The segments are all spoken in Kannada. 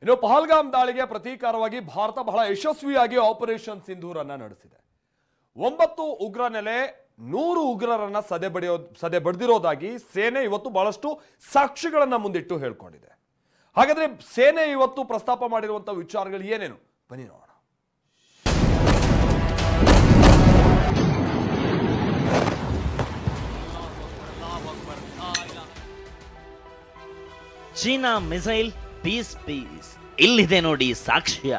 ಇನ್ನು ಪಹಲ್ಗಾಮ್ ದಾಳಿಗೆ ಪ್ರತೀಕಾರವಾಗಿ ಭಾರತ ಬಹಳ ಯಶಸ್ವಿಯಾಗಿ ಆಪರೇಷನ್ ಸಿಂಧೂರನ್ನ ನಡೆಸಿದೆ. 9 ಉಗ್ರ ನೆಲೆ 100 ಉಗ್ರರನ್ನ ಸದೆ ಬಡಿದಿರೋದಾಗಿ ಸೇನೆ ಇವತ್ತು ಬಹಳಷ್ಟು ಸಾಕ್ಷಿಗಳನ್ನ ಮುಂದಿಟ್ಟು ಹೇಳ್ಕೊಂಡಿದೆ. ಹಾಗಾದ್ರೆ ಸೇನೆ ಇವತ್ತು ಪ್ರಸ್ತಾಪ ಮಾಡಿರುವಂತಹ ವಿಚಾರಗಳು ಏನೇನು ಬನ್ನಿ ನೋಡೋಣ. ಚೀನಾ ಮಿಸೈಲ್ ಪೀಸ್ ಇಲ್ಲಿದೆ ನೋಡಿ ಸಾಕ್ಷ್ಯ.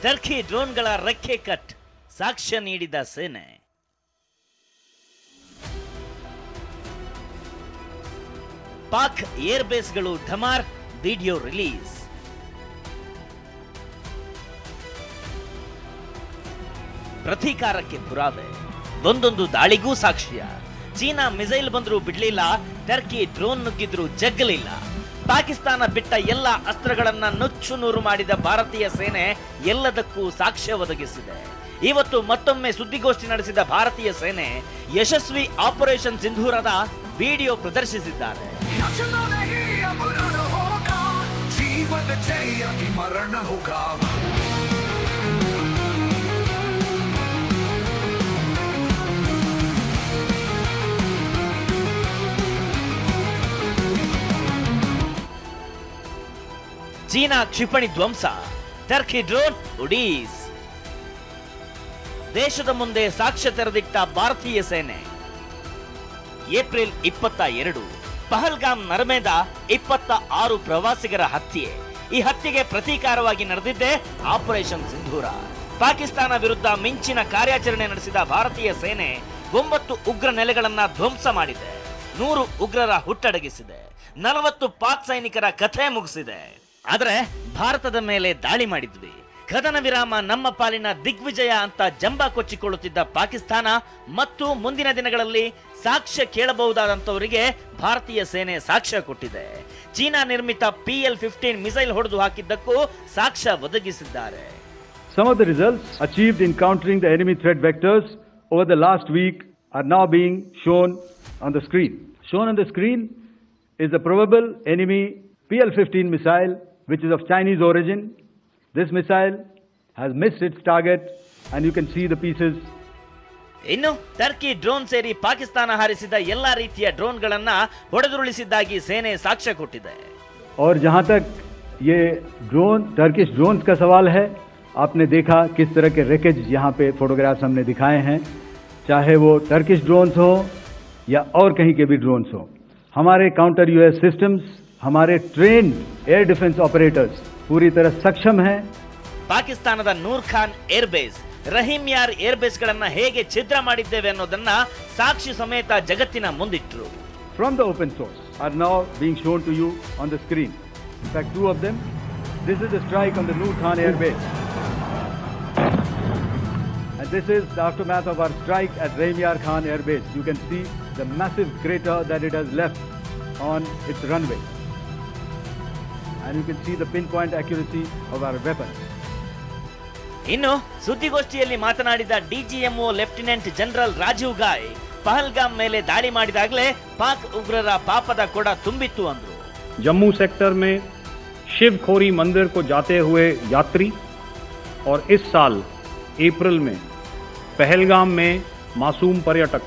ಟರ್ಕಿ ಡ್ರೋನ್ಗಳ ರೆಕ್ಕೆ ಕಟ್ ಸಾಕ್ಷ್ಯ ನೀಡಿದ ಸೇನೆ. ಪಾಕ್ ಏರ್ ಬೇಸ್ಗಳು ಢಮಾರ್ ವಿಡಿಯೋ ರಿಲೀಸ್. ಪ್ರತೀಕಾರಕ್ಕೆ ಪುರಾವೆ, ಒಂದೊಂದು ದಾಳಿಗೂ ಸಾಕ್ಷ್ಯ. ಚೀನಾ ಮಿಸೈಲ್ ಬಂದರೂ ಬಿಡ್ಲಿಲ್ಲ, ಟರ್ಕಿ ಡ್ರೋನ್ ನುಗ್ಗಿದ್ರು ಜಗ್ಗಲಿಲ್ಲ. ಪಾಕಿಸ್ತಾನ ಬಿಟ್ಟ ಎಲ್ಲ ಅಸ್ತ್ರಗಳನ್ನ ನುಚ್ಚು ನೂರು ಮಾಡಿದ ಭಾರತೀಯ ಸೇನೆ ಎಲ್ಲದಕ್ಕೂ ಸಾಕ್ಷ್ಯ ಒದಗಿಸಿದೆ. ಇವತ್ತು ಮತ್ತೊಮ್ಮೆ ಸುದ್ದಿಗೋಷ್ಠಿ ನಡೆಸಿದ ಭಾರತೀಯ ಸೇನೆ ಯಶಸ್ವಿ ಆಪರೇಷನ್ ಸಿಂಧೂರದ ವಿಡಿಯೋ ಪ್ರದರ್ಶಿಸಿದ್ದಾರೆ. ಚೀನಾ ಕ್ಷಿಪಣಿ ಧ್ವಂಸ, ಟರ್ಕಿ ಡ್ರೋನ್ ಉಡೀಸ್. ದೇಶದ ಮುಂದೆ ಸಾಕ್ಷ್ಯ ತೆರೆದಿಟ್ಟ ಭಾರತೀಯ ಸೇನೆ. ಏಪ್ರಿಲ್ 22 ಪಹಲ್ಗಾಮ್ ನರ್ಮೇದ 26 ಪ್ರವಾಸಿಗರ ಹತ್ಯೆ. ಈ ಹತ್ಯೆಗೆ ಪ್ರತೀಕಾರವಾಗಿ ನಡೆದಿದ್ದೇ ಆಪರೇಷನ್ ಸಿಂಧೂರ. ಪಾಕಿಸ್ತಾನ ವಿರುದ್ಧ ಮಿಂಚಿನ ಕಾರ್ಯಾಚರಣೆ ನಡೆಸಿದ ಭಾರತೀಯ ಸೇನೆ 9 ಉಗ್ರ ನೆಲೆಗಳನ್ನ ಧ್ವಂಸ ಮಾಡಿದೆ. 100 ಉಗ್ರರ ಹುಟ್ಟಡಗಿಸಿದೆ. 40 ಪಾಕ್ ಸೈನಿಕರ ಕಥೆ ಮುಗಿಸಿದೆ. ಆದರೆ ಭಾರತದ ಮೇಲೆ ದಾಳಿ ಮಾಡಿದ್ವಿ, ಕದನ ವಿರಾಮ ನಮ್ಮ ಪಾಲಿನ ದಿಗ್ವಿಜಯ ಅಂತ ಜಂಬ ಕೊಚ್ಚಿಕೊಳ್ಳುತ್ತಿದ್ದ ಪಾಕಿಸ್ತಾನ ಮತ್ತು ಮುಂದಿನ ದಿನಗಳಲ್ಲಿ ಸಾಕ್ಷ್ಯ ಕೇಳಬಹುದಾದಂತವರಿಗೆ ಭಾರತೀಯ ಸೇನೆ ಸಾಕ್ಷ್ಯ ಕೊಟ್ಟಿದೆ. ಚೀನಾ ನಿರ್ಮಿತ PL-15 ಮಿಸೈಲ್ ಹೊಡೆದು ಹಾಕಿದ್ದಕ್ಕೂ ಸಾಕ್ಷ್ಯ ಒದಗಿಸಿದ್ದಾರೆ. Some of the results achieved in countering the enemy threat vectors over the last week are now being shown on the screen. Shown on the screen is the probable enemy PL-15 missile, which is of Chinese origin. This missile has missed its target and you can see the pieces. ಇನ್ನು ಟರ್ಕಿ ಡ್ರೋನ್ ಸೇರಿ ಪಾಕಿಸ್ತಾನ ಹಾರಿಸಿದ ಎಲ್ಲಾ ರೀತಿಯ ಡ್ರೋನ್ಗಳನ್ನ ಹೊಡೆದುರುಳಿಸಿದ್ದಾಗಿ ಸೇನೆ ಸಾಕ್ಷ್ಯ ಕೊಟ್ಟಿದೆ. और जहां तक ये ड्रोन टर्किश ड्रोन्स का सवाल है, आपने देखा किस तरह के रेकेज यहाँ पे फोटोग्राफ्स हमने दिखाए हैं, चाहे वो टर्किश ड्रोन्स हो या और कहीं के भी ड्रोन्स हो. हमारे काउंटर यूएस सिस्टम्स, हमारे ट्रेन्ड एयर डिफेंस ऑपरेटर्स पूरी तरह सक्षम हैं. ಪಾಕಿಸ್ತಾನದ ನೂರ್ ಖಾನ್ ಏರ್ ಬೇಸ್, ರಹೀಮ್ ಯಾರ್ ಏರ್ ಬೇಸ್ ಗಳನ್ನ ಹೇಗೆ ಛಿದ್ರ ಮಾಡಿದ್ದೇವೆ ಅನ್ನೋದನ್ನ ಸಾಕ್ಷಿ ಸಮೇತ ಜಗತ್ತಿನ ಮುಂದಿಟ್ರು. From the open source are now being shown to you on the screen. In fact, 2 of them. This is the strike on the Noor Khan air base, and this is the aftermath of our strike at Rahim Yar Khan air base. You can see the massive crater that it has left on its runway. And you can see the pinpoint accuracy of our weapons. ಇನ್ನು ಸುದ್ದಿಗೋಷ್ಠಿಯಲ್ಲಿ ಮಾತನಾಡಿದ DGMO lieutenant general Rajiv Ghai, Pahalgam ಮೇಲೆ ದಾಳಿ ಮಾಡಿದಾಗಲೇ ಪಾಕ್ ಉಗ್ರರ ಪಾಪದ ಕೊಡ ತುಂಬಿತ್ತು ಅಂದ್ರು. जम्मू सेक्टर में शिव खोरी मंदिर को जाते हुए यात्री और इस साल अप्रैल में पहलगाम में मासूम पर्यटक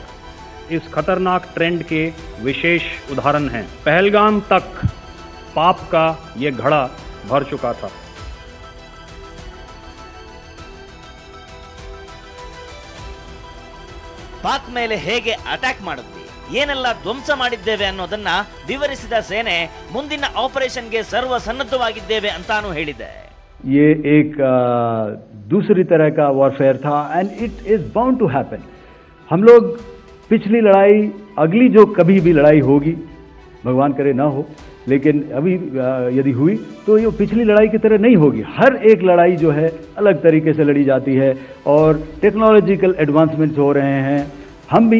इस खतरनाक ट्रेंड के विशेष उदाहरण हैं. पहलगाम तक पाप का ये घड़ा भर चुका था. ಪಾಕ್ ಮೇಲೆ ಹೇಗೆ ಅಟ್ಯಾಕ್ ಮಾಡಿದ್ವಿ, ಏನೆಲ್ಲ ಧ್ವಂಸ ಮಾಡಿದ್ದೇವೆ ಅನ್ನೋದನ್ನ ವಿವರಿಸಿದ ಸೇನೆ ಮುಂದಿನ ಆಪರೇಷನ್ಗೆ ಸರ್ವ ಸನ್ನದ್ಧವಾಗಿದ್ದೇವೆ ಅಂತಾನು ಹೇಳಿದೆ. ये एक दूसरी तरह का वॉरफेयर था and it is bound to happen. हम लोग पिछली लड़ाई, अगली जो कभी भी लड़ाई होगी, भगवान करे ना हो, लेकिन अभी यदि हुई तो ये पिछली लड़ाई की तरह नहीं होगी. हर एक लड़ाई जो है अलग तरीके से लड़ी जाती है और टेक्नोलॉजिकल एडवांसमेंट्स हो रहे हैं. हम भी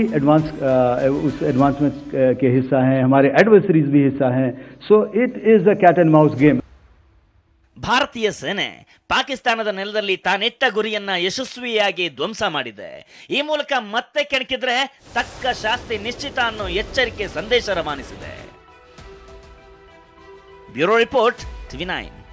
उस एडवांसमेंट के हिस्सा हैं, हमारे एडवर्सरीज भी हिस्सा हैं. So it is a cat and mouse game. ಭಾರತೀಯ ಸೇನೆ ಪಾಕಿಸ್ತಾನದ ನೆಲದಲ್ಲಿ ತಾನಿಟ್ಟ ಗುರಿಯನ್ನ ಯಶಸ್ವಿಯಾಗಿ ಧ್ವಂಸ ಮಾಡಿದೆ. ಈ ಮೂಲಕ ಮತ್ತೆ ಕೆಣಕಿದ್ರೆ ತಕ್ಕ ಶಾಸ್ತಿ ನಿಶ್ಚಿತ ಅನ್ನೋ ಎಚ್ಚರಿಕೆ ಸಂದೇಶ ರವಾನಿಸಿದೆ. Bureau report, TV9.